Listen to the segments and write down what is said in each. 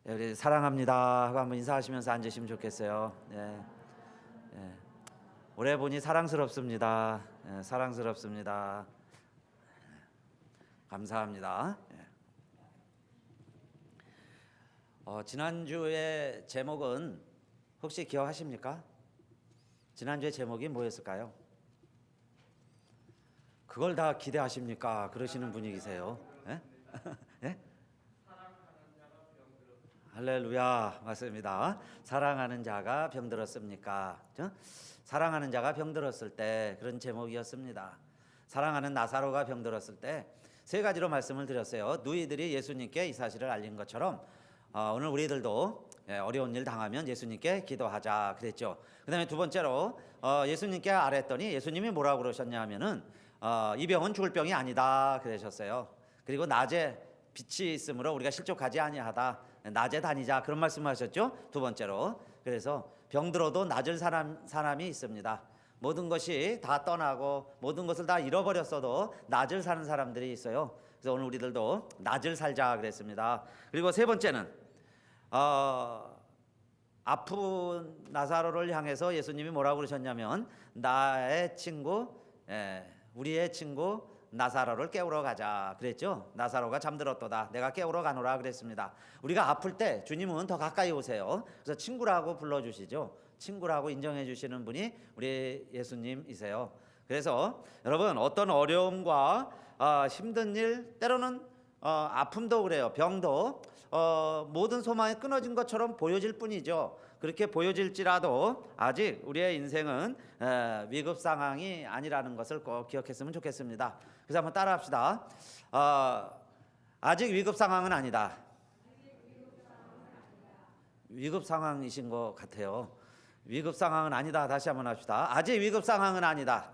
우리 사랑합니다 하고 한번 인사하시면서 앉으시면 좋겠어요. 예. 올해 보니 사랑스럽습니다. 사랑스럽습니다. 감사합니다. 지난주의 제목은 혹시 기억하십니까? 지난주의 제목이 뭐였을까요? 그걸 다 기대하십니까? 그러시는 분위기세요. 예? 예? 할렐루야, 맞습니다. 사랑하는 자가 병들었습니까? 사랑하는 자가 병들었을 때 그런 제목이었습니다. 사랑하는 나사로가 병들었을 때 세 가지로 말씀을 드렸어요. 누이들이 예수님께 이 사실을 알린 것처럼 오늘 우리들도 어려운 일 당하면 예수님께 기도하자 그랬죠. 그 다음에 두 번째로 예수님께 아랬더니 예수님이 뭐라고 그러셨냐 하면은 이 병은 죽을 병이 아니다 그러셨어요. 그리고 낮에 빛이 있으므로 우리가 실족하지 아니하다. 낮에 다니자 그런 말씀하셨죠. 두 번째로 그래서 병들어도 낮을 사람이 있습니다. 모든 것이 다 떠나고 모든 것을 다 잃어버렸어도 낮을 사는 사람들이 있어요. 그래서 오늘 우리들도 낮을 살자 그랬습니다. 그리고 세 번째는 아픈 나사로를 향해서 예수님이 뭐라고 그러셨냐면 나의 친구 우리의 친구 나사로를 깨우러 가자 그랬죠. 나사로가 잠들었도다 내가 깨우러 가노라 그랬습니다. 우리가 아플 때 주님은 더 가까이 오세요. 그래서 친구라고 불러주시죠. 친구라고 인정해 주시는 분이 우리 예수님이세요. 그래서 여러분 어떤 어려움과 힘든 일 때로는 아픔도 그래요. 병도 모든 소망이 끊어진 것처럼 보여질 뿐이죠. 그렇게 보여질지라도 아직 우리의 인생은 위급 상황이 아니라는 것을 꼭 기억했으면 좋겠습니다. 그래서 한번 따라합시다. 아직 위급 상황은 아니다. 위급 상황이신 것 같아요. 위급 상황은 아니다. 다시 한번 합시다. 아직 위급 상황은 아니다.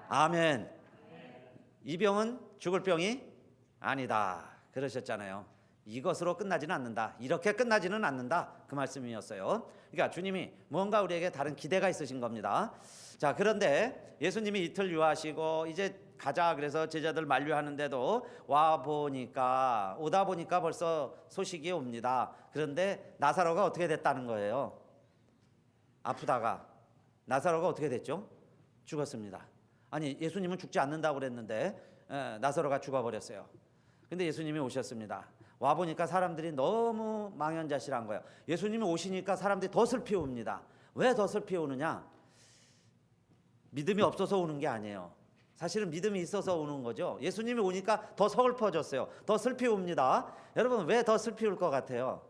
아멘. 이 병은 죽을 병이 아니다. 그러셨잖아요. 이것으로 끝나지는 않는다. 이렇게 끝나지는 않는다. 그 말씀이었어요. 그러니까 주님이 뭔가 우리에게 다른 기대가 있으신 겁니다. 자, 그런데 예수님이 이틀 유하시고 이제 가자 그래서 제자들 만류하는데도 오다 보니까 벌써 소식이 옵니다. 그런데 나사로가 어떻게 됐다는 거예요? 아프다가 나사로가 어떻게 됐죠? 죽었습니다. 아니 예수님은 죽지 않는다고 그랬는데 나사로가 죽어버렸어요. 근데 예수님이 오셨습니다. 와 보니까 사람들이 너무 망연자실한 거예요. 예수님이 오시니까 사람들이 더 슬피 웁니다. 왜 더 슬피 우느냐? 믿음이 없어서 우는 게 아니에요. 사실은 믿음이 있어서 우는 거죠. 예수님이 오니까 더 서글퍼졌어요. 더 슬피 웁니다. 여러분 왜 더 슬피 울 것 같아요?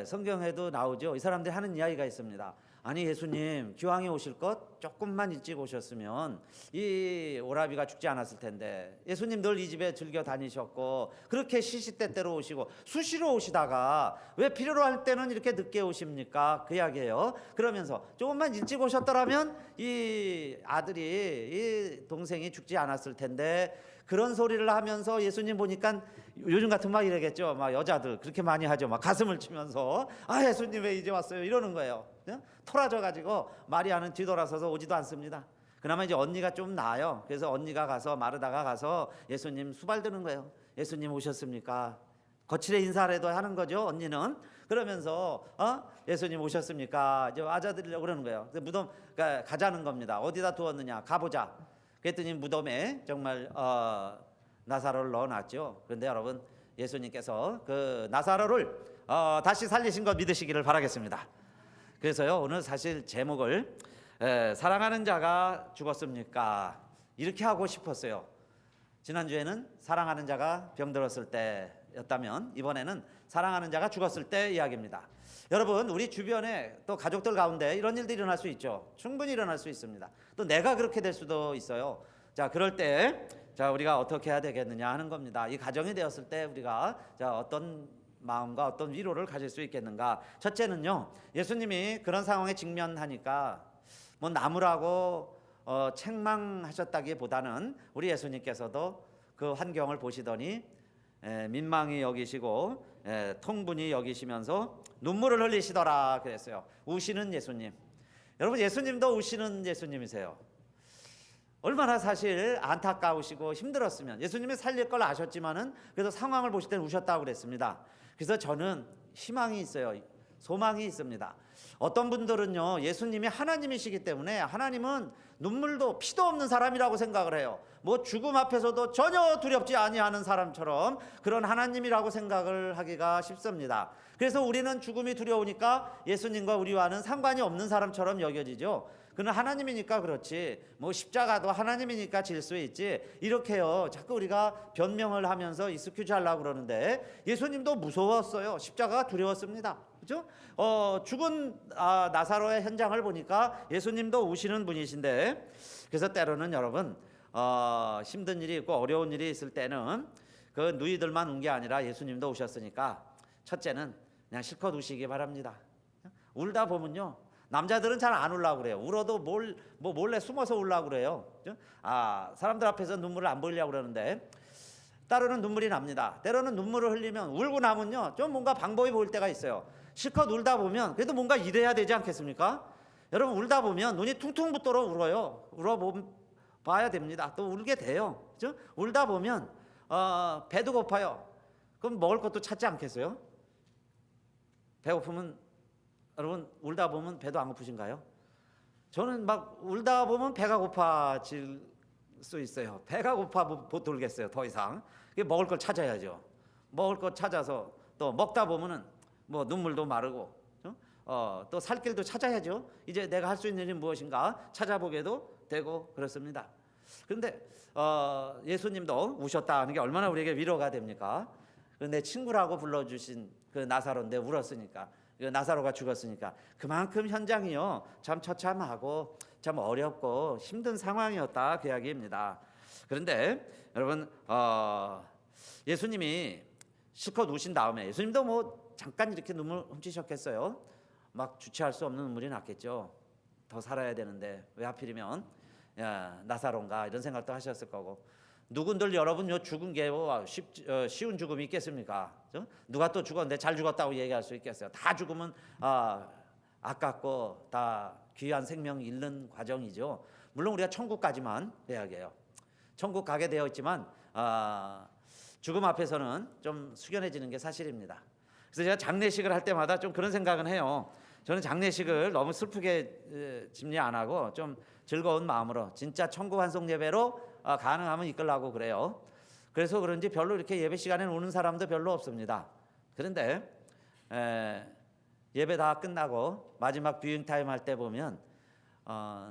성경에도 나오죠. 이 사람들이 하는 이야기가 있습니다. 아니 예수님 기왕에 오실 것 조금만 일찍 오셨으면 이 오라비가 죽지 않았을 텐데 예수님 늘 이 집에 즐겨 다니셨고 그렇게 시시때때로 오시고 수시로 오시다가 왜 필요로 할 때는 이렇게 늦게 오십니까? 그 이야기예요. 그러면서 조금만 일찍 오셨더라면 이 아들이 이 동생이 죽지 않았을 텐데 그런 소리를 하면서 예수님 보니까 요즘 같은 막 이러겠죠. 막 여자들 그렇게 많이 하죠. 막 가슴을 치면서 예수님 왜 이제 왔어요? 이러는 거예요. 토라져 가지고 마리아는 뒤돌아서서 오지도 않습니다. 그나마 이제 언니가 좀 나아요. 그래서 언니가 가서 마르다가 가서 예수님 수발드는 거예요. 예수님 오셨습니까? 거칠게 인사라도 하는 거죠. 언니는 그러면서 예수님 오셨습니까? 이제 맞아드리려고 그러는 거예요. 무덤 가자는 겁니다. 어디다 두었느냐? 가보자. 그랬더니 무덤에 정말 나사로를 넣어놨죠. 그런데 여러분 예수님께서 그 나사로를 다시 살리신 것 믿으시기를 바라겠습니다. 그래서요 오늘 사실 제목을 사랑하는 자가 죽었습니까? 이렇게 하고 싶었어요. 지난주에는 사랑하는 자가 병들었을 때였다면 이번에는 사랑하는 자가 죽었을 때 이야기입니다. 여러분 우리 주변에 또 가족들 가운데 이런 일도 일어날 수 있죠. 충분히 일어날 수 있습니다. 또 내가 그렇게 될 수도 있어요. 자 그럴 때 우리가 어떻게 해야 되겠느냐 하는 겁니다. 이 가정이 되었을 때 우리가 어떤 마음과 어떤 위로를 가질 수 있겠는가? 첫째는요 예수님이 그런 상황에 직면하니까 뭐 나무라고 책망하셨다기보다는 우리 예수님께서도 그 환경을 보시더니 민망히 여기시고 통분히 여기시면서 눈물을 흘리시더라 그랬어요. 우시는 예수님. 여러분 예수님도 우시는 예수님이세요. 얼마나 사실 안타까우시고 힘들었으면, 예수님이 살릴 걸 아셨지만은 그래도 상황을 보실 때는 우셨다고 그랬습니다. 그래서 저는 희망이 있어요. 소망이 있습니다. 어떤 분들은요, 예수님이 하나님이시기 때문에 하나님은 눈물도 피도 없는 사람이라고 생각을 해요. 뭐 죽음 앞에서도 전혀 두렵지 아니하는 사람처럼 그런 하나님이라고 생각을 하기가 쉽습니다. 그래서 우리는 죽음이 두려우니까 예수님과 우리와는 상관이 없는 사람처럼 여겨지죠. 그는 하나님이니까 그렇지, 뭐 십자가도 하나님이니까 질 수 있지, 이렇게요 자꾸 우리가 변명을 하면서 익스큐즈 하려고 그러는데, 예수님도 무서웠어요. 십자가가 두려웠습니다. 그죠? 죽은 나사로의 현장을 보니까 예수님도 우시는 분이신데, 그래서 때로는 여러분 힘든 일이 있고 어려운 일이 있을 때는 그 누이들만 운 게 아니라 예수님도 우셨으니까 첫째는 그냥 실컷 우시기 바랍니다. 울다 보면요, 남자들은 잘 안 울라고 그래요. 울어도 몰래 숨어서 울라고 그래요. 사람들 앞에서 눈물을 안 보이려고 그러는데, 때로는 눈물이 납니다. 때로는 눈물을 흘리면, 울고 나면요 좀 뭔가 방법이 보일 때가 있어요. 실컷 울다 보면 그래도 뭔가 이래야 되지 않겠습니까? 여러분, 울다 보면 눈이 퉁퉁 붓도록 울어요. 울어봐야 됩니다. 또 울게 돼요. 그죠? 울다 보면 배도 고파요. 그럼 먹을 것도 찾지 않겠어요? 배고프면, 여러분 울다 보면 배도 안 고프신가요? 저는 막 울다 보면 배가 고파질 수 있어요. 배가 고파 못 돌겠어요. 더 이상 먹을 걸 찾아야죠. 먹을 것 찾아서 또 먹다 보면은 뭐 눈물도 마르고 또 살 길도 찾아야죠. 이제 내가 할 수 있는 일이 무엇인가 찾아보게도 되고 그렇습니다. 그런데 예수님도 우셨다 하는 게 얼마나 우리에게 위로가 됩니까? 내 친구라고 불러주신 그 나사로인데 울었으니까, 나사로가 죽었으니까 그만큼 현장이요 참 처참하고 참 어렵고 힘든 상황이었다, 그 이야기입니다. 그런데 여러분, 예수님이 실컷 우신 다음에, 예수님도 뭐 잠깐 이렇게 눈물 훔치셨겠어요? 막 주체할 수 없는 눈물이 났겠죠. 더 살아야 되는데 왜 하필이면 나사로인가, 이런 생각도 하셨을 거고, 누군들 여러분 죽은 게 쉬운 죽음이 있겠습니까? 누가 또 죽었는데 잘 죽었다고 얘기할 수 있겠어요? 다 죽으면 아깝고 다 귀한 생명 잃는 과정이죠. 물론 우리가 천국까지만 이야기해요. 천국 가게 되어 있지만 죽음 앞에서는 좀 숙연해지는 게 사실입니다. 그래서 제가 장례식을 할 때마다 좀 그런 생각은 해요. 저는 장례식을 너무 슬프게 집례 안 하고 좀 즐거운 마음으로 진짜 천국 환송 예배로 가능하면 이끌라고 그래요. 그래서 그런지 별로 이렇게 예배 시간에는 오는 사람도 별로 없습니다. 그런데 예배 다 끝나고 마지막 뷰잉 타임 할 때 보면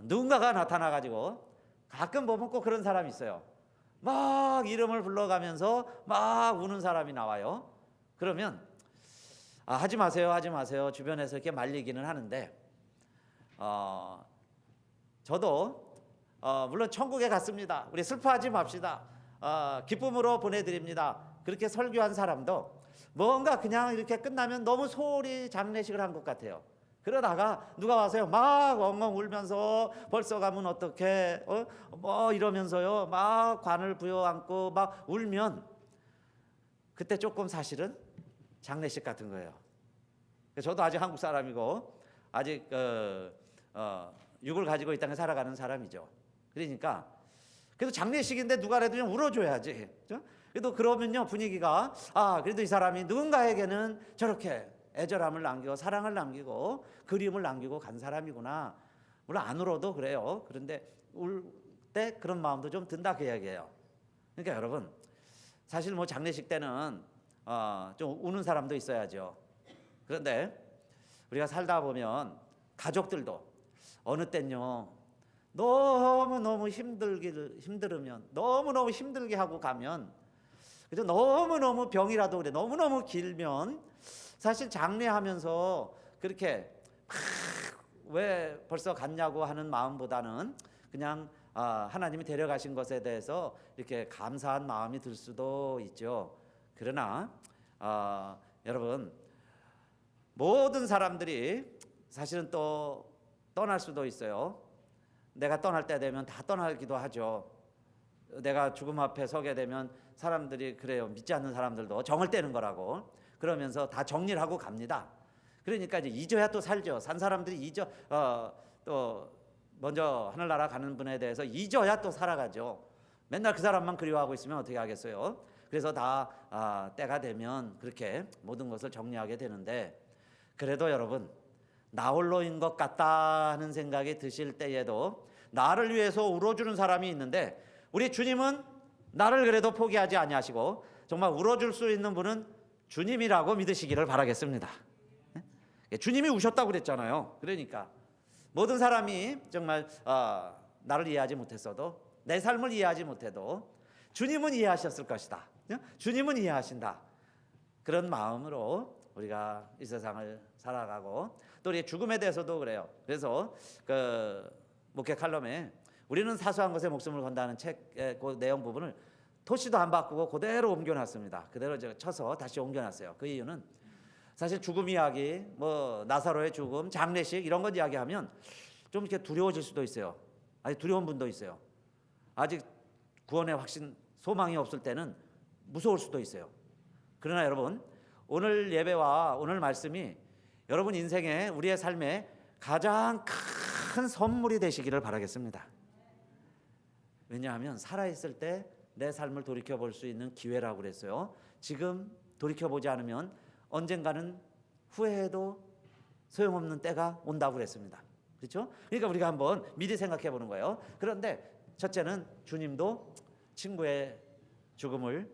누군가가 나타나 가지고, 가끔 보면 꼭 그런 사람이 있어요. 막 이름을 불러가면서 막 우는 사람이 나와요. 그러면 하지 마세요, 하지 마세요, 주변에서 이렇게 말리기는 하는데, 저도 물론 천국에 갔습니다, 우리 슬퍼하지 맙시다, 기쁨으로 보내드립니다, 그렇게 설교한 사람도 뭔가 그냥 이렇게 끝나면 너무 소홀히 장례식을 한 것 같아요. 그러다가 누가 와서요 막 엉엉 울면서 벌써 가면 어떡해 뭐 이러면서요 막 관을 부여안고 막 울면, 그때 조금 사실은 장례식 같은 거예요. 저도 아직 한국 사람이고 아직 육을 가지고 이 땅에 살아가는 사람이죠. 그러니까 그래도 장례식인데 누가라도 좀 울어줘야지. 그렇죠? 그래도 그러면요 분위기가 그래도 이 사람이 누군가에게는 저렇게 애절함을 남기고 사랑을 남기고 그리움을 남기고 간 사람이구나. 물론 안 울어도 그래요. 그런데 울 때 그런 마음도 좀 든다, 그 이야기예요. 그러니까 여러분, 사실 뭐 장례식 때는 좀 우는 사람도 있어야죠. 그런데 우리가 살다 보면 가족들도 어느 땐요 너무너무 힘들으면 너무너무 힘들게 하고 가면, 그죠? 너무너무 병이라도 그래 너무너무 길면 사실 장례하면서 그렇게 왜 벌써 갔냐고 하는 마음보다는 그냥 하나님이 데려가신 것에 대해서 이렇게 감사한 마음이 들 수도 있죠. 그러나 여러분, 모든 사람들이 사실은 또 떠날 수도 있어요. 내가 떠날 때 되면 다 떠나기도 하죠. 내가 죽음 앞에 서게 되면 사람들이 그래요, 믿지 않는 사람들도 정을 떼는 거라고 그러면서 다 정리를 하고 갑니다. 그러니까 이제 잊어야 또 살죠. 산 사람들이 또 먼저 하늘나라 가는 분에 대해서 잊어야 또 살아가죠. 맨날 그 사람만 그리워하고 있으면 어떻게 하겠어요? 그래서 다 때가 되면 그렇게 모든 것을 정리하게 되는데, 그래도 여러분, 나 홀로인 것 같다 하는 생각이 드실 때에도 나를 위해서 울어주는 사람이 있는데, 우리 주님은 나를 그래도 포기하지 아니하시고 정말 울어줄 수 있는 분은 주님이라고 믿으시기를 바라겠습니다. 주님이 우셨다고 그랬잖아요. 그러니까 모든 사람이 정말 나를 이해하지 못했어도, 내 삶을 이해하지 못해도 주님은 이해하셨을 것이다. 주님은 이해하신다. 그런 마음으로 우리가 이 세상을 살아가고, 또 우리 죽음에 대해서도 그래요. 그래서 그 목회 칼럼에 우리는 사소한 것에 목숨을 건다는 책의 그 내용 부분을 토시도 안 바꾸고 그대로 옮겨놨습니다. 그대로 제가 쳐서 다시 옮겨놨어요. 그 이유는 사실 죽음 이야기, 뭐 나사로의 죽음, 장례식 이런 것 이야기하면 좀 이렇게 두려워질 수도 있어요. 아직 두려운 분도 있어요. 아직 구원의 확신, 소망이 없을 때는 무서울 수도 있어요. 그러나 여러분, 오늘 예배와 오늘 말씀이 여러분 인생에, 우리의 삶에 가장 큰 선물이 되시기를 바라겠습니다. 왜냐하면 살아있을 때 내 삶을 돌이켜볼 수 있는 기회라고 그랬어요. 지금 돌이켜보지 않으면 언젠가는 후회해도 소용없는 때가 온다고 그랬습니다. 그렇죠? 그러니까 우리가 한번 미리 생각해 보는 거예요. 그런데 첫째는 주님도 친구의 죽음을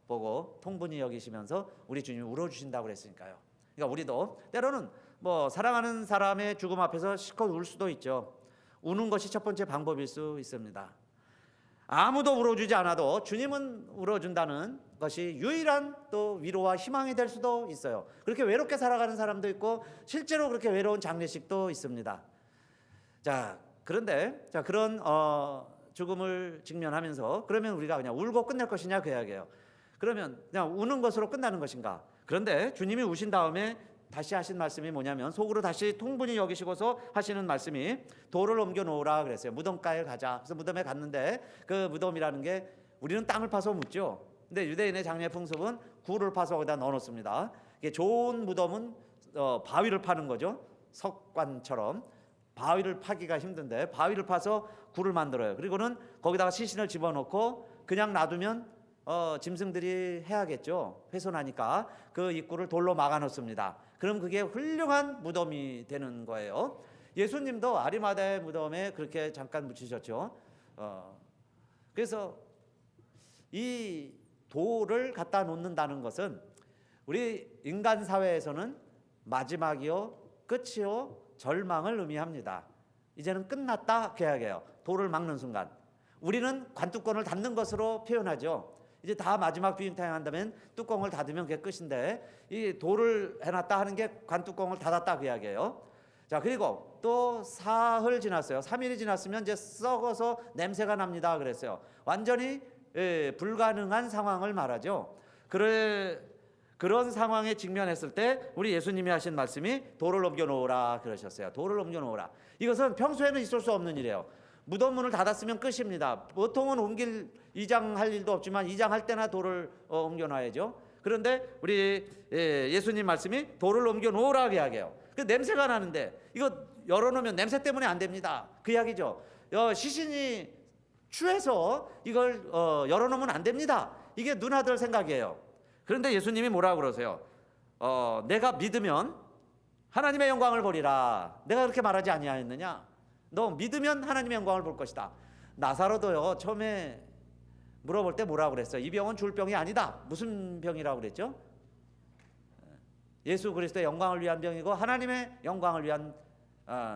보고 통분히 여기시면서 우리 주님이 울어주신다고 그랬으니까요. 그러니까 우리도 때로는 뭐 사랑하는 사람의 죽음 앞에서 실컷 울 수도 있죠. 우는 것이 첫 번째 방법일 수 있습니다. 아무도 울어주지 않아도 주님은 울어준다는 것이 유일한 또 위로와 희망이 될 수도 있어요. 그렇게 외롭게 살아가는 사람도 있고 실제로 그렇게 외로운 장례식도 있습니다. 자, 그런데 그런 죽음을 직면하면서 그러면 우리가 그냥 울고 끝낼 것이냐 그 이야기예요. 그러면 그냥 우는 것으로 끝나는 것인가? 그런데 주님이 우신 다음에 다시 하신 말씀이 뭐냐면, 속으로 다시 통분히 여기시고서 하시는 말씀이 돌을 옮겨 놓으라 그랬어요. 무덤가에 가자. 그래서 무덤에 갔는데 그 무덤이라는 게 우리는 땅을 파서 묻죠. 근데 유대인의 장례 풍습은 굴을 파서 거기다 넣어 놓습니다. 이게 좋은 무덤은 바위를 파는 거죠. 석관처럼 바위를 파기가 힘든데 바위를 파서 굴을 만들어요. 그리고는 거기다가 시신을 집어넣고 그냥 놔두면 짐승들이 해야겠죠. 훼손하니까 그 입구를 돌로 막아 놓습니다. 그럼 그게 훌륭한 무덤이 되는 거예요. 예수님도 아리마다의 무덤에 그렇게 잠깐 묻히셨죠. 그래서 이 돌을 갖다 놓는다는 것은 우리 인간 사회에서는 마지막이요, 끝이요, 절망을 의미합니다. 이제는 끝났다 그 이야기예요. 돌을 막는 순간 우리는 관뚜껑을 닫는 것으로 표현하죠. 이제 다 마지막 비행탄이 한다면 뚜껑을 닫으면 그게 끝인데, 이 돌을 해놨다 하는 게 관뚜껑을 닫았다 그 이야기예요. 자, 그리고 또 사흘 지났어요. 3일이 지났으면 이제 썩어서 냄새가 납니다 그랬어요. 완전히 불가능한 상황을 말하죠. 그런 상황에 직면했을 때 우리 예수님이 하신 말씀이 돌을 옮겨 놓으라 그러셨어요. 돌을 옮겨 놓으라. 이것은 평소에는 있을 수 없는 일이에요. 무덤 문을 닫았으면 끝입니다. 보통은 이장할 일도 없지만 이장할 때나 돌을 옮겨 놔야죠. 그런데 우리 예수님 말씀이 돌을 옮겨 놓으라 그 이야기예요. 그 냄새가 나는데 이거 열어놓으면 냄새 때문에 안 됩니다. 그 이야기죠. 시신이 추해서 이걸 열어놓으면 안 됩니다. 이게 누나들 생각이에요. 그런데 예수님이 뭐라고 그러세요? 내가 믿으면 하나님의 영광을 보리라. 내가 그렇게 말하지 아니하였느냐? 너 믿으면 하나님의 영광을 볼 것이다. 나사로도요, 처음에 물어볼 때 뭐라고 그랬어요? 이 병은 죽을 병이 아니다. 무슨 병이라고 그랬죠? 예수 그리스도의 영광을 위한 병이고 하나님의 영광을 위한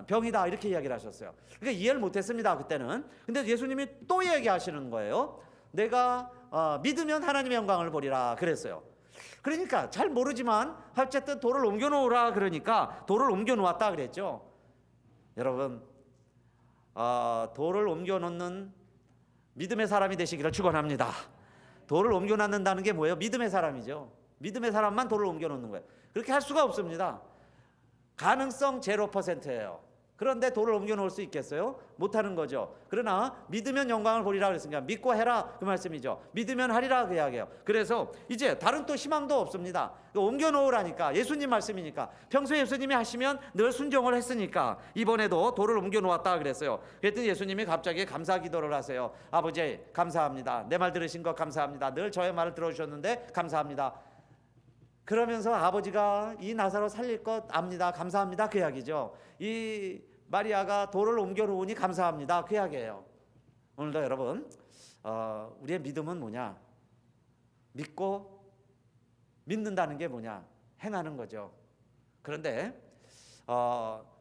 병이다, 이렇게 이야기를 하셨어요. 그러니까 이해를 못했습니다 그때는. 근데 예수님이 또 얘기하시는 거예요. 내가 믿으면 하나님의 영광을 보리라 그랬어요. 그러니까 잘 모르지만 어쨌든 돌을 옮겨 놓으라 그러니까 돌을 옮겨 놓았다 그랬죠. 여러분, 돌을 옮겨 놓는 믿음의 사람이 되시기를 축원합니다. 돌을 옮겨 놓는다는 게 뭐예요? 믿음의 사람이죠. 믿음의 사람만 돌을 옮겨 놓는 거예요. 그렇게 할 수가 없습니다. 가능성 0%예요. 그런데 돌을 옮겨 놓을 수 있겠어요? 못하는 거죠. 그러나 믿으면 영광을 보리라 그랬으니까 믿고 해라 그 말씀이죠. 믿으면 하리라 그 이야기예요. 그래서 이제 다른 또 희망도 없습니다. 옮겨 놓으라니까, 예수님 말씀이니까. 평소에 예수님이 하시면 늘 순종을 했으니까 이번에도 돌을 옮겨 놓았다 그랬어요. 그랬더니 예수님이 갑자기 감사 기도를 하세요. 아버지 감사합니다. 내 말 들으신 것 감사합니다. 늘 저의 말을 들어주셨는데 감사합니다. 그러면서 아버지가 이 나사로 살릴 것 압니다. 감사합니다. 그 이야기죠. 이 마리아가 돌을 옮겨 놓으니 감사합니다. 그 이야기예요. 오늘도 여러분, 우리의 믿음은 뭐냐? 믿고 믿는다는 게 뭐냐? 행하는 거죠. 그런데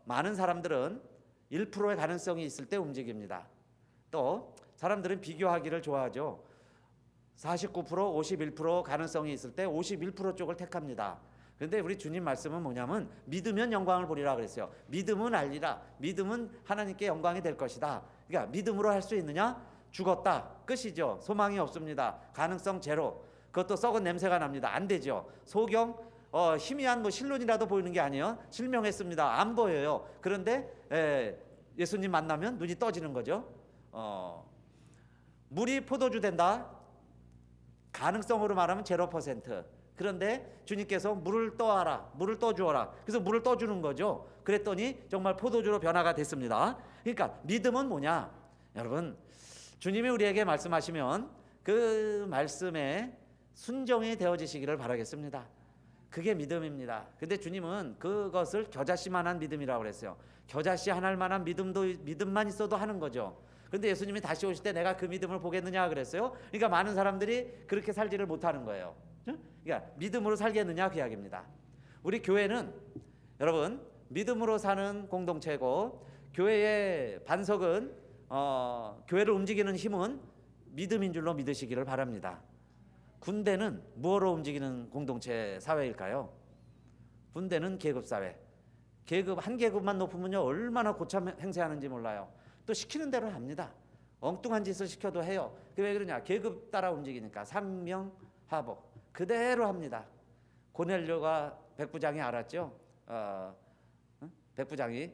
많은 사람들은 1%의 가능성이 있을 때 움직입니다. 또 사람들은 비교하기를 좋아하죠. 49%, 51% 가능성이 있을 때 51% 쪽을 택합니다. 그런데 우리 주님 말씀은 뭐냐면 믿으면 영광을 보리라 그랬어요. 믿음은 알리라. 믿음은 하나님께 영광이 될 것이다. 그러니까 믿음으로 할 수 있느냐? 죽었다. 끝이죠. 소망이 없습니다. 가능성 제로. 그것도 썩은 냄새가 납니다. 안 되죠. 소경 희미한 실눈이라도 보이는 게 아니에요. 실명했습니다. 안 보여요. 그런데 예수님 만나면 눈이 떠지는 거죠. 물이 포도주 된다. 가능성으로 말하면 0%. 그런데 주님께서 물을 떠와라, 물을 떠주어라. 그래서 물을 떠주는 거죠. 그랬더니 정말 포도주로 변화가 됐습니다. 그러니까 믿음은 뭐냐? 여러분, 주님이 우리에게 말씀하시면 그 말씀에 순종이 되어지시기를 바라겠습니다. 그게 믿음입니다. 근데 주님은 그것을 겨자씨만한 믿음이라고 그랬어요. 겨자씨 하나를 만한 믿음만 있어도 하는 거죠. 그런데 예수님이 다시 오실 때 내가 그 믿음을 보겠느냐 그랬어요. 그러니까 많은 사람들이 그렇게 살지를 못하는 거예요. 그러니까 믿음으로 살겠느냐 그 이야기입니다. 우리 교회는 여러분 믿음으로 사는 공동체고, 교회의 반석은 교회를 움직이는 힘은 믿음인 줄로 믿으시기를 바랍니다. 군대는 무엇으로 움직이는 공동체 사회일까요? 군대는 계급사회. 한 계급만 높으면요 얼마나 고참 행세하는지 몰라요. 또 시키는 대로 합니다. 엉뚱한 짓을 시켜도 해요. 왜 그러냐? 계급 따라 움직이니까. 상명하복 그대로 합니다. 고넬료가 백부장이 알았죠. 백부장이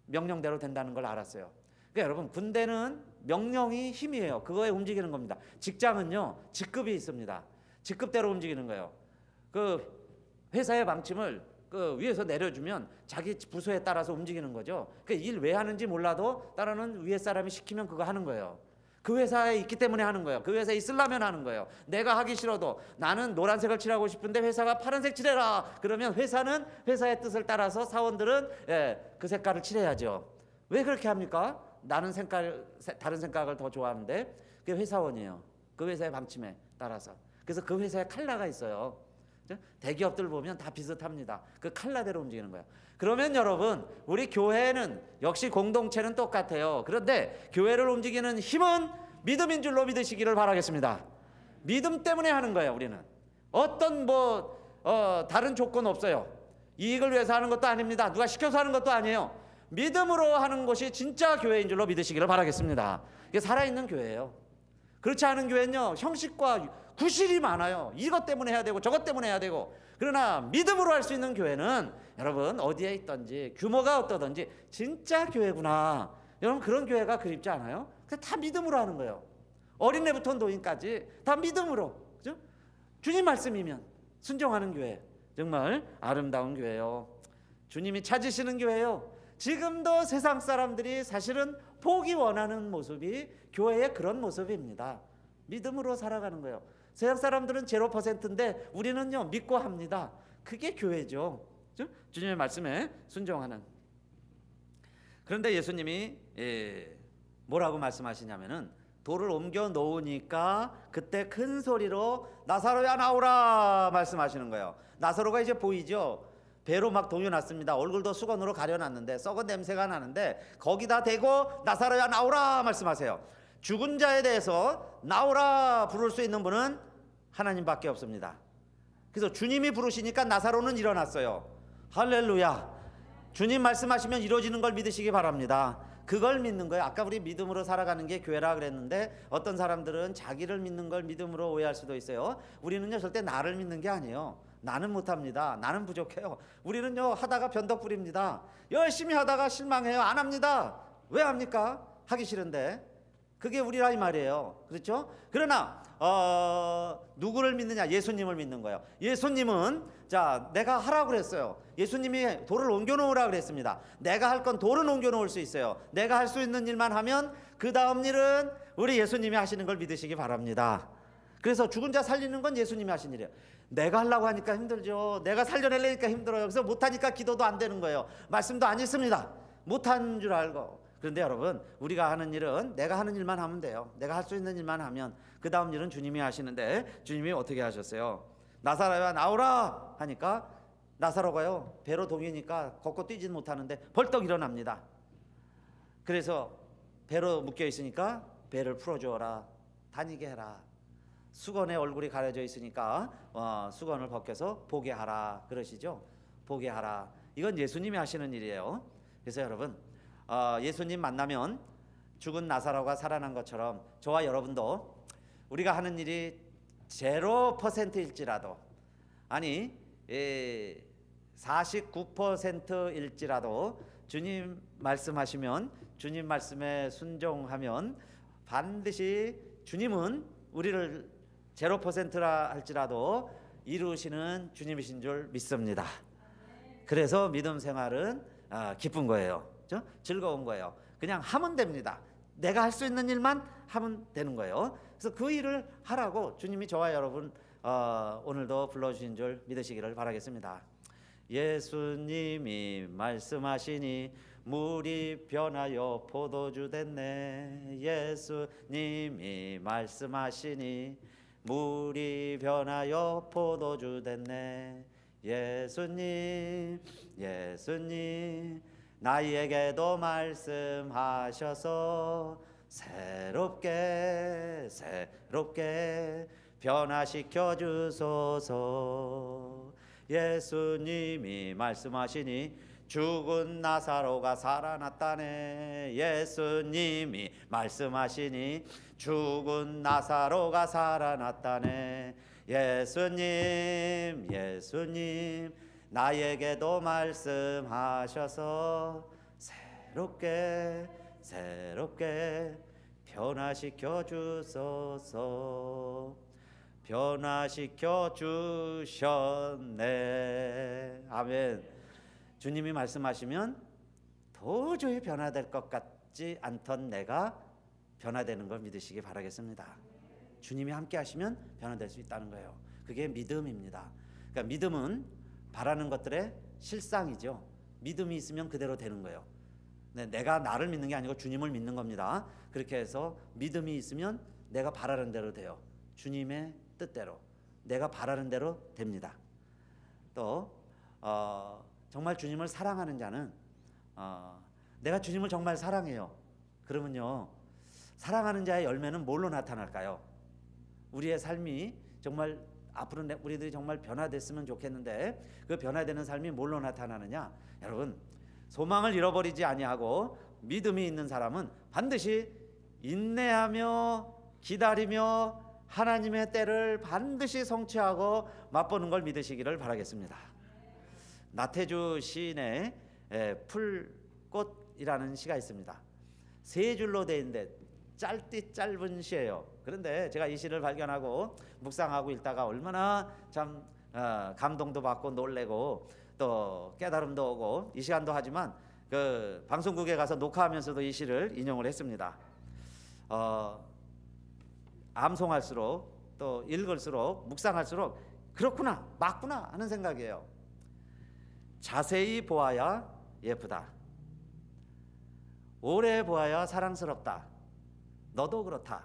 명령대로 된다는 걸 알았어요. 그러니까 여러분 군대는 명령이 힘이에요. 그거에 움직이는 겁니다. 직장은요 직급이 있습니다. 직급대로 움직이는 거예요. 그 회사의 방침을 그 위에서 내려주면 자기 부서에 따라서 움직이는 거죠. 그 일 왜 하는지 몰라도 따르는 위에 사람이 시키면 그거 하는 거예요. 그 회사에 있기 때문에 하는 거예요. 그 회사에 있으려면 하는 거예요. 내가 하기 싫어도 나는 노란색을 칠하고 싶은데 회사가 파란색 칠해라. 그러면 회사는 회사의 뜻을 따라서 사원들은 그 색깔을 칠해야죠. 왜 그렇게 합니까? 나는 다른 생각을 더 좋아하는데 그게 회사원이에요. 그 회사의 방침에 따라서. 그래서 그 회사에 컬러가 있어요. 대기업들 보면 다 비슷합니다. 그 컬러대로 움직이는 거예요. 그러면 여러분 우리 교회는 역시 공동체는 똑같아요. 그런데 교회를 움직이는 힘은 믿음인 줄로 믿으시기를 바라겠습니다. 믿음 때문에 하는 거예요. 우리는 어떤 다른 조건 없어요. 이익을 위해서 하는 것도 아닙니다. 누가 시켜서 하는 것도 아니에요. 믿음으로 하는 것이 진짜 교회인 줄로 믿으시기를 바라겠습니다. 이게 살아있는 교회예요. 그렇지 않은 교회는요 형식과 구실이 많아요. 이것 때문에 해야 되고 저것 때문에 해야 되고. 그러나 믿음으로 할 수 있는 교회는 여러분 어디에 있든지 규모가 어떠든지 진짜 교회구나. 여러분 그런 교회가 그립지 않아요? 다 믿음으로 하는 거예요. 어린애부터 노인까지 다 믿음으로, 그죠? 주님 말씀이면 순종하는 교회, 정말 아름다운 교회요. 주님이 찾으시는 교회요. 지금도 세상 사람들이 사실은 보기 원하는 모습이 교회의 그런 모습입니다. 믿음으로 살아가는 거예요. 세상 사람들은 0%인데 우리는요 믿고 합니다. 그게 교회죠. 주님의 말씀에 순종하는. 그런데 예수님이 뭐라고 말씀하시냐면은 돌을 옮겨 놓으니까 그때 큰 소리로 나사로야 나오라 말씀하시는 거예요. 나사로가 이제 보이죠. 배로 막 동요났습니다. 얼굴도 수건으로 가려놨는데 썩은 냄새가 나는데 거기다 대고 나사로야 나오라 말씀하세요. 죽은 자에 대해서 나오라 부를 수 있는 분은 하나님밖에 없습니다. 그래서 주님이 부르시니까 나사로는 일어났어요. 할렐루야. 주님 말씀하시면 이루어지는 걸 믿으시기 바랍니다. 그걸 믿는 거예요. 아까 우리 믿음으로 살아가는 게 교회라 그랬는데 어떤 사람들은 자기를 믿는 걸 믿음으로 오해할 수도 있어요. 우리는요 절대 나를 믿는 게 아니에요. 나는 못합니다. 나는 부족해요. 우리는요 하다가 변덕 부립니다. 열심히 하다가 실망해요. 안 합니다. 왜 합니까? 하기 싫은데. 그게 우리라 이 말이에요. 그렇죠? 그러나 누구를 믿느냐? 예수님을 믿는 거예요. 예수님은 자 내가 하라고 그랬어요. 예수님이 돌을 옮겨놓으라 그랬습니다. 내가 할 건 돌은 옮겨놓을 수 있어요. 내가 할 수 있는 일만 하면 그 다음 일은 우리 예수님이 하시는 걸 믿으시기 바랍니다. 그래서 죽은 자 살리는 건 예수님이 하신 일이에요. 내가 하려고 하니까 힘들죠. 내가 살려내려니까 힘들어요. 그래서 못하니까 기도도 안 되는 거예요. 말씀도 안 있습니다. 못한 줄 알고. 그런데 여러분 우리가 하는 일은 내가 하는 일만 하면 돼요. 내가 할 수 있는 일만 하면 그 다음 일은 주님이 하시는데 주님이 어떻게 하셨어요? 나사로야 나오라 하니까 나사로가요 배로 동이니까 걷고 뛰지는 못하는데 벌떡 일어납니다. 그래서 배로 묶여 있으니까 배를 풀어주어라. 다니게 해라. 수건에 얼굴이 가려져 있으니까 수건을 벗겨서 보게 하라 그러시죠. 보게 하라. 이건 예수님이 하시는 일이에요. 그래서 여러분 예수님 만나면 죽은 나사로가 살아난 것처럼 저와 여러분도 우리가 하는 일이 0%일지라도 아니 49%일지라도 주님 말씀하시면 주님 말씀에 순종하면 반드시 주님은 우리를 0%라 할지라도 이루시는 주님이신 줄 믿습니다. 그래서 믿음 생활은 기쁜 거예요. 그렇죠? 즐거운 거예요. 그냥 하면 됩니다. 내가 할 수 있는 일만 하면 되는 거예요. 그래서 그 일을 하라고 주님이 저와 여러분 오늘도 불러주신 줄 믿으시기를 바라겠습니다. 예수님이 말씀하시니 물이 변하여 포도주 됐네. 예수님이 말씀하시니 물이 변하여 포도주 됐네. 예수님 예수님 나에게도 말씀하셔서 새롭게 변화시켜 주소서. 예수님이 말씀하시니 죽은 나사로가 살아났다네. 예수님이 말씀하시니 죽은 나사로가 살아났다네. 예수님 예수님 나에게도 말씀하셔서 새롭게 변화시켜 주소서. 변화시켜 주셨네. 아멘. 주님이 말씀하시면 도저히 변화될 것 같지 않던 내가 변화되는 걸 믿으시기 바라겠습니다. 주님이 함께 하시면 변화될 수 있다는 거예요. 그게 믿음입니다. 그러니까 믿음은 바라는 것들의 실상이죠. 믿음이 있으면 그대로 되는 거예요. 내가 나를 믿는 게 아니고 주님을 믿는 겁니다. 그렇게 해서 믿음이 있으면 내가 바라는 대로 돼요. 주님의 뜻대로 내가 바라는 대로 됩니다. 또 정말 주님을 사랑하는 자는 내가 주님을 정말 사랑해요. 그러면요 사랑하는 자의 열매는 뭘로 나타날까요? 우리의 삶이 정말 앞으로 우리들이 정말 변화됐으면 좋겠는데 그 변화되는 삶이 뭘로 나타나느냐? 여러분 소망을 잃어버리지 아니하고 믿음이 있는 사람은 반드시 인내하며 기다리며 하나님의 때를 반드시 성취하고 맛보는 걸 믿으시기를 바라겠습니다. 나태주 시인의 풀꽃이라는 시가 있습니다. 세 줄로 되어 있는데 짧은 시예요. 그런데 제가 이 시를 발견하고 묵상하고 읽다가 얼마나 참 감동도 받고 놀래고 또 깨달음도 오고 이 시간도 하지만 그 방송국에 가서 녹화하면서도 이 시를 인용을 했습니다. 암송할수록 또 읽을수록 묵상할수록 그렇구나 맞구나 하는 생각이에요. 자세히 보아야 예쁘다. 오래 보아야 사랑스럽다. 너도 그렇다.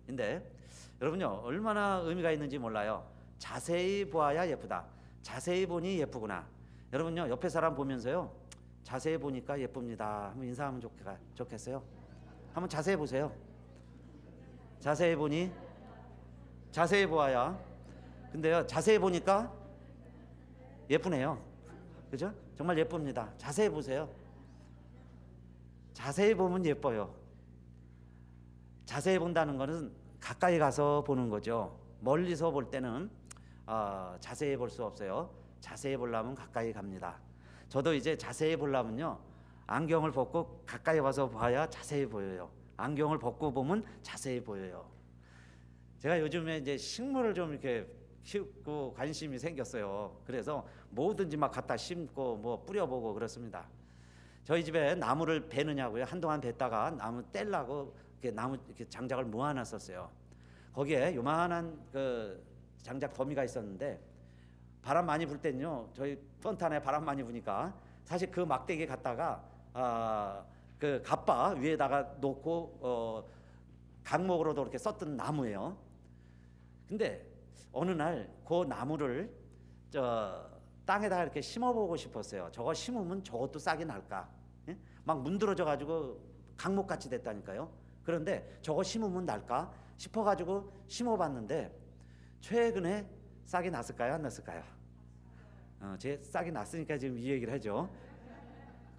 근데 여러분요 얼마나 의미가 있는지 몰라요. 자세히 보아야 예쁘다. 자세히 보니 예쁘구나. 여러분요 옆에 사람 보면서요 자세히 보니까 예쁩니다. 한번 인사하면 좋겠어요. 한번 자세히 보세요. 자세히 보니 자세히 보아야. 근데요 자세히 보니까 예쁘네요. 그죠? 정말 예쁩니다. 자세히 보세요. 자세히 보면 예뻐요. 자세히 본다는 것은 가까이 가서 보는 거죠. 멀리서 볼 때는 자세히 볼 수 없어요. 자세히 보려면 가까이 갑니다. 저도 이제 자세히 보려면요, 안경을 벗고 가까이 와서 봐야 자세히 보여요. 안경을 벗고 보면 자세히 보여요. 제가 요즘에 이제 식물을 좀 이렇게 키우고 관심이 생겼어요. 그래서 뭐든지 막 갖다 심고 뭐 뿌려보고 그렇습니다. 저희 집에 나무를 베느냐고요. 한동안 뱄다가 나무 떼려고 이렇게 나무 이렇게 장작을 모아놨었어요. 거기에 요만한 그 장작 더미가 있었는데 바람 많이 불 때는요, 저희 펀탄에 바람 많이 부니까 사실 그 막대기 갖다가 그 갓바 위에다가 놓고 강목으로도 이렇게 썼던 나무예요. 근데 어느 날 그 나무를 땅에다가 이렇게 심어보고 싶었어요. 저거 심으면 저것도 싹이 날까? 예? 막 문드러져 가지고 강목같이 됐다니까요. 그런데 저거 심으면 날까 싶어가지고 심어봤는데 최근에 싹이 났을까요? 안 났을까요? 제 싹이 났으니까 지금 이 얘기를 하죠.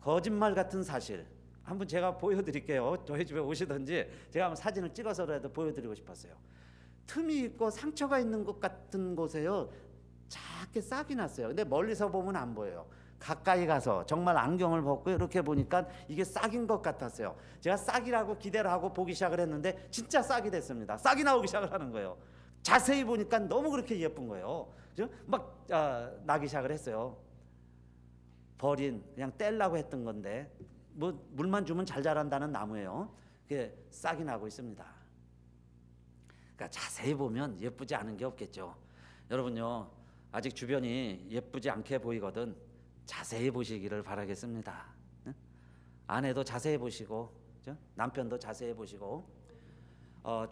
거짓말 같은 사실 한번 제가 보여드릴게요. 저희 집에 오시든지 제가 한번 사진을 찍어서라도 보여드리고 싶었어요. 틈이 있고 상처가 있는 것 같은 곳에요, 작게 싹이 났어요. 근데 멀리서 보면 안 보여요. 가까이 가서 정말 안경을 벗고 이렇게 보니까 이게 싹인 것 같았어요. 제가 싹이라고 기대를 하고 보기 시작을 했는데 진짜 싹이 됐습니다. 싹이 나오기 시작을 하는 거예요. 자세히 보니까 너무 그렇게 예쁜 거예요. 막 나기 시작을 했어요. 버린 그냥 떼려고 했던 건데 뭐 물만 주면 잘 자란다는 나무예요. 그게 싹이 나고 있습니다. 그러니까 자세히 보면 예쁘지 않은 게 없겠죠. 여러분요, 아직 주변이 예쁘지 않게 보이거든 자세히 보시기를 바라겠습니다. 아내도 자세히 보시고, 남편도 자세히 보시고,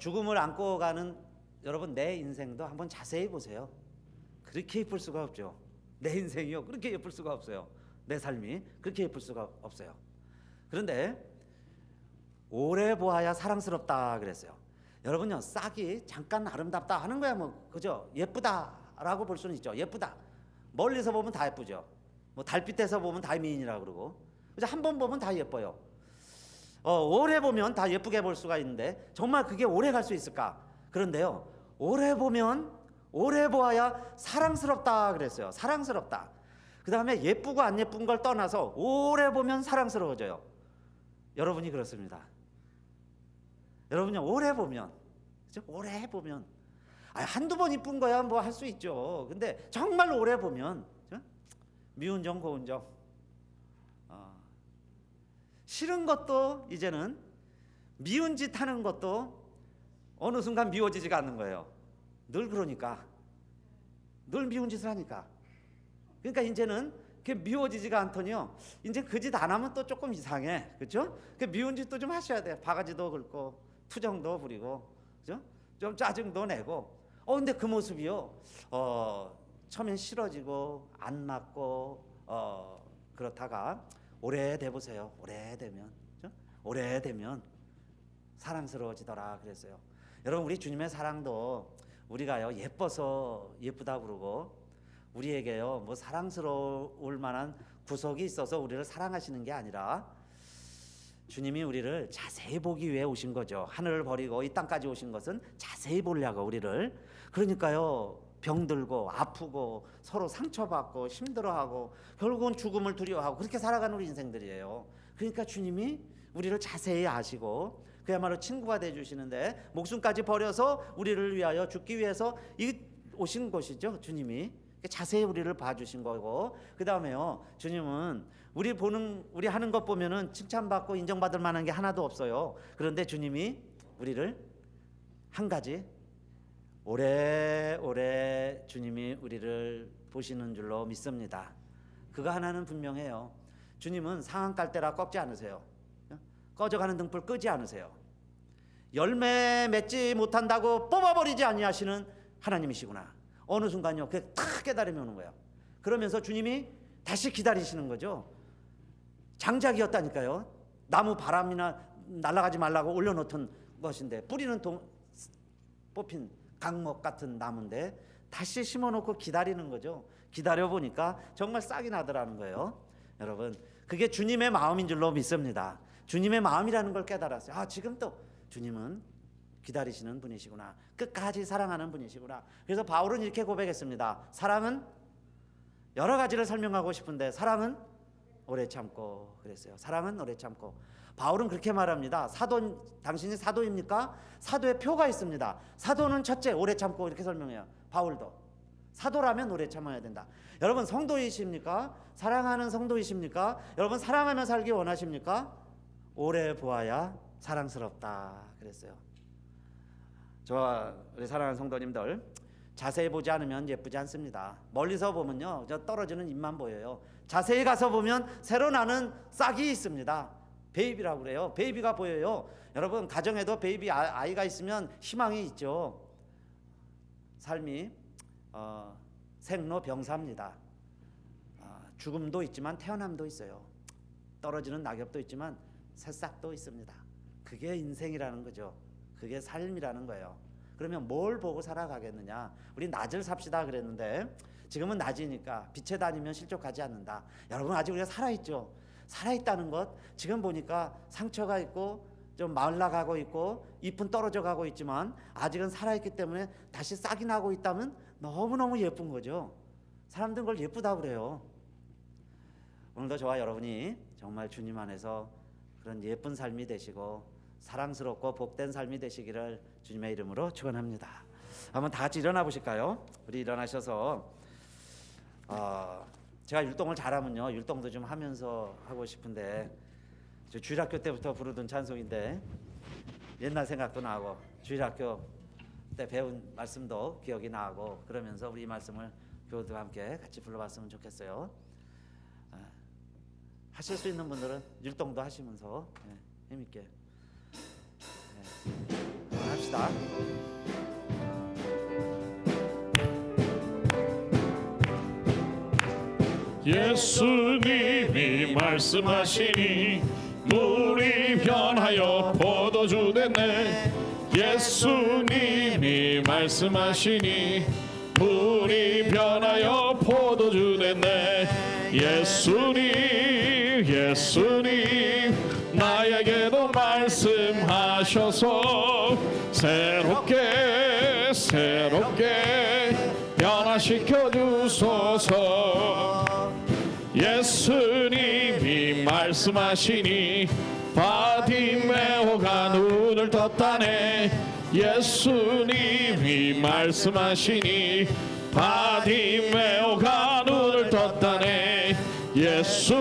죽음을 안고 가는 여러분 내 인생도 한번 자세히 보세요. 그렇게 예쁠 수가 없죠. 내 인생이요, 그렇게 예쁠 수가 없어요. 내 삶이 그렇게 예쁠 수가 없어요. 그런데 오래 보아야 사랑스럽다 그랬어요. 여러분요, 싹이 잠깐 아름답다 하는 거야 뭐 그죠? 예쁘다라고 볼 수는 있죠. 예쁘다. 멀리서 보면 다 예쁘죠. 뭐 달빛에서 보면 다 미인이라 그러고, 그죠? 한 번 보면 다 예뻐요. 오래 보면 다 예쁘게 볼 수가 있는데 정말 그게 오래 갈 수 있을까? 그런데요, 오래 보면 오래 보아야 사랑스럽다 그랬어요. 사랑스럽다. 그 다음에 예쁘고 안 예쁜 걸 떠나서 오래 보면 사랑스러워져요. 여러분이 그렇습니다. 여러분요, 오래 보면, 그죠? 오래 보면, 한두 번 이쁜 거야 뭐 할 수 있죠. 근데 정말 오래 보면, 그죠? 미운 정 고운 정, 싫은 것도 이제는 미운 짓 하는 것도 어느 순간 미워지지가 않는 거예요. 늘 그러니까, 늘 미운 짓을 하니까. 그러니까 이제는 그게 미워지지가 않더니요, 이제 그 짓 안 하면 또 조금 이상해, 그렇죠? 그 미운 짓도 좀 하셔야 돼요. 바가지도 긁고 투정도 부리고, 그죠? 좀 짜증도 내고. 근데 그 모습이요, 처음엔 싫어지고 안 맞고 그렇다가 오래돼 보세요. 오래되면, 그죠? 오래되면 사랑스러워지더라 그랬어요. 여러분, 우리 주님의 사랑도 우리가요 예뻐서 예쁘다 그러고 우리에게요 뭐 사랑스러울 만한 구석이 있어서 우리를 사랑하시는 게 아니라 주님이 우리를 자세히 보기 위해 오신 거죠. 하늘을 버리고 이 땅까지 오신 것은 자세히 보려고 우리를. 그러니까요, 병들고 아프고 서로 상처받고 힘들어하고 결국은 죽음을 두려워하고 그렇게 살아가는 우리 인생들이에요. 그러니까 주님이 우리를 자세히 아시고 그야말로 친구가 돼주시는데 목숨까지 버려서 우리를 위하여 죽기 위해서 오신 것이죠. 주님이 자세히 우리를 봐주신 거고, 그 다음에요, 주님은 우리 하는 것 보면은 칭찬받고 인정받을 만한 게 하나도 없어요. 그런데 주님이 우리를 한 가지 오래오래 주님이 우리를 보시는 줄로 믿습니다. 그거 하나는 분명해요. 주님은 상한 깔대라 꺾지 않으세요. 꺼져가는 등불 끄지 않으세요. 열매 맺지 못한다고 뽑아버리지 아니하시는 하나님이시구나. 어느 순간요, 그게 탁 깨달음이 오는 거예요. 그러면서 주님이 다시 기다리시는 거죠. 장작이었다니까요. 나무 바람이나 날아가지 말라고 올려놓던 것인데, 뿌리는 뽑힌 강목 같은 나무인데 다시 심어놓고 기다리는 거죠. 기다려보니까 정말 싹이 나더라는 거예요. 여러분, 그게 주님의 마음인 줄로 믿습니다. 주님의 마음이라는 걸 깨달았어요. 아, 지금도 주님은 기다리시는 분이시구나. 끝까지 사랑하는 분이시구나. 그래서 바울은 이렇게 고백했습니다. 사랑은 여러 가지를 설명하고 싶은데 사랑은 오래 참고 그랬어요. 사랑은 오래 참고. 바울은 그렇게 말합니다. 당신이 사도입니까? 사도의 표가 있습니다. 사도는 첫째 오래 참고 이렇게 설명해요. 바울도 사도라면 오래 참아야 된다. 여러분 성도이십니까? 사랑하는 성도이십니까? 여러분 사랑하며 살기 원하십니까? 오래 보아야 사랑스럽다 그랬어요. 저와 우리 사랑하는 성도님들, 자세히 보지 않으면 예쁘지 않습니다. 멀리서 보면요, 저 떨어지는 잎만 보여요. 자세히 가서 보면 새로 나는 싹이 있습니다. 베이비라고 그래요. 베이비가 보여요. 여러분 가정에도 베이비 아이가 있으면 희망이 있죠. 삶이 생로병사입니다. 죽음도 있지만 태어남도 있어요. 떨어지는 낙엽도 있지만 새싹도 있습니다. 그게 인생이라는 거죠. 그게 삶이라는 거예요. 그러면 뭘 보고 살아가겠느냐? 우리 낮을 삽시다 그랬는데 지금은 낮이니까 빛에 다니면 실족하지 않는다. 여러분 아직 우리가 살아있죠. 살아있다는 것, 지금 보니까 상처가 있고 좀 말라가고 있고 잎은 떨어져 가고 있지만 아직은 살아있기 때문에 다시 싹이 나고 있다면 너무너무 예쁜 거죠. 사람들은 그걸 예쁘다고 그래요. 오늘도 저와 여러분이 정말 주님 안에서 그런 예쁜 삶이 되시고 사랑스럽고 복된 삶이 되시기를 주님의 이름으로 축원합니다. 한번 다 같이 일어나 보실까요? 우리 일어나셔서 제가 율동을 잘하면요, 율동도 좀 하면서 하고 싶은데 저 주일학교 때부터 부르던 찬송인데 옛날 생각도 나고 주일학교 때 배운 말씀도 기억이 나고 그러면서 우리 이 말씀을 교우들과 함께 같이 불러봤으면 좋겠어요. 하실 수 있는 분들은 율동도 하시면서 힘있게 합시다. 예수님이 말씀하시니 물이 변하여 포도주 됐네. 예수님이 말씀하시니 물이 변하여 포도주 됐네. 예수님 나에게도 말씀하셔서 새롭게 변화시켜 주소서. 예수님이 말씀하시니 바디메오가 눈을 떴다네. 예수님이 말씀하시니 바디메오가 눈을 떴다네. 예수님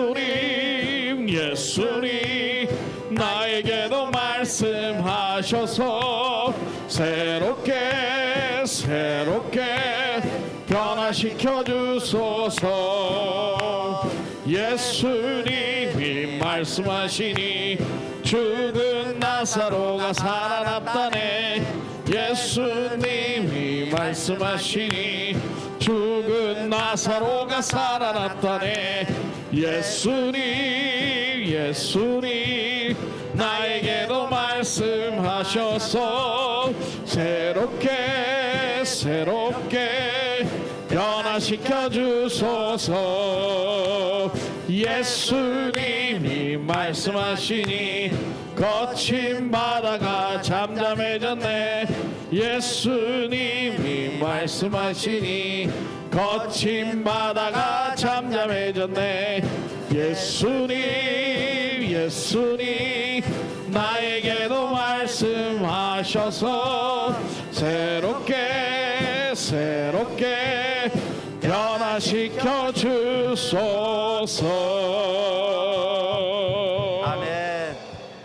나에게도 말씀하셔서 새롭게 변화시켜 주소서. 예수님이 말씀하시니 죽은 나사로가 살아났다네. 예수님이 말씀하시니 죽은 나사로가 살아났다네. 예수님 나에게도 말씀하셔서 새롭게 변화시켜 주소서. 예수님이 말씀하시니 거친 바다가 잠잠해졌네. 예수님이 말씀하시니 거친 바다가 잠잠해졌네. 예수님 나에게도 말씀하셔서 새롭게 변화시켜 주소서. 아멘.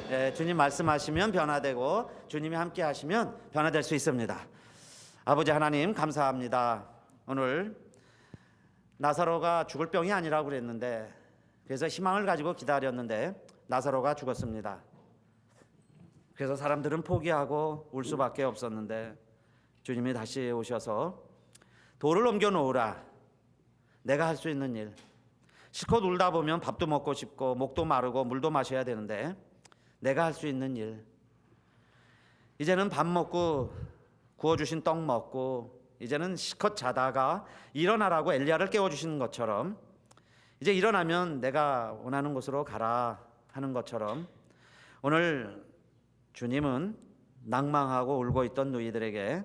네, 주님 말씀하시면 변화되고 주님이 함께 하시면 변화될 수 있습니다. 아버지 하나님 감사합니다. 오늘 나사로가 죽을 병이 아니라고 그랬는데, 그래서 희망을 가지고 기다렸는데 나사로가 죽었습니다. 그래서 사람들은 포기하고 울 수밖에 없었는데 주님이 다시 오셔서 돌을 옮겨 놓으라. 내가 할 수 있는 일. 실컷 울다 보면 밥도 먹고 싶고 목도 마르고 물도 마셔야 되는데 내가 할 수 있는 일. 이제는 밥 먹고 구워주신 떡 먹고 이제는 실컷 자다가 일어나라고 엘리야를 깨워주시는 것처럼 이제 일어나면 내가 원하는 곳으로 가라 하는 것처럼 오늘 주님은 낭망하고 울고 있던 누이들에게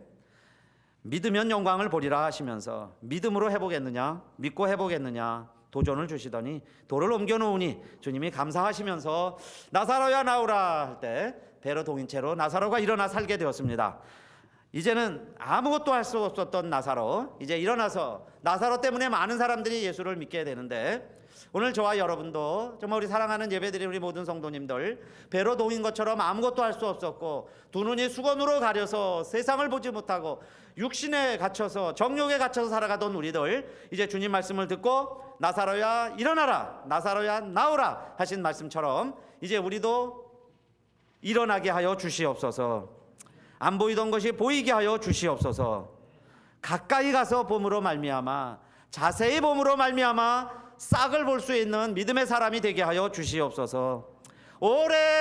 믿으면 영광을 보리라 하시면서 믿음으로 해보겠느냐, 믿고 해보겠느냐 도전을 주시더니 돌을 옮겨놓으니 주님이 감사하시면서 나사로야 나오라 할 때 배로 동인 채로 나사로가 일어나 살게 되었습니다. 이제는 아무것도 할 수 없었던 나사로, 이제 일어나서 나사로 때문에 많은 사람들이 예수를 믿게 되는데, 오늘 저와 여러분도 정말 우리 사랑하는 예배드리는 우리 모든 성도님들, 배로 동인 것처럼 아무것도 할 수 없었고 두 눈이 수건으로 가려서 세상을 보지 못하고 육신에 갇혀서 정욕에 갇혀서 살아가던 우리들, 이제 주님 말씀을 듣고 나사로야 일어나라, 나사로야 나오라 하신 말씀처럼 이제 우리도 일어나게 하여 주시옵소서. 안 보이던 것이 보이게 하여 주시옵소서. 가까이 가서 봄으로 말미암아, 자세히 봄으로 말미암아 싹을 볼 수 있는 믿음의 사람이 되게 하여 주시옵소서. 오래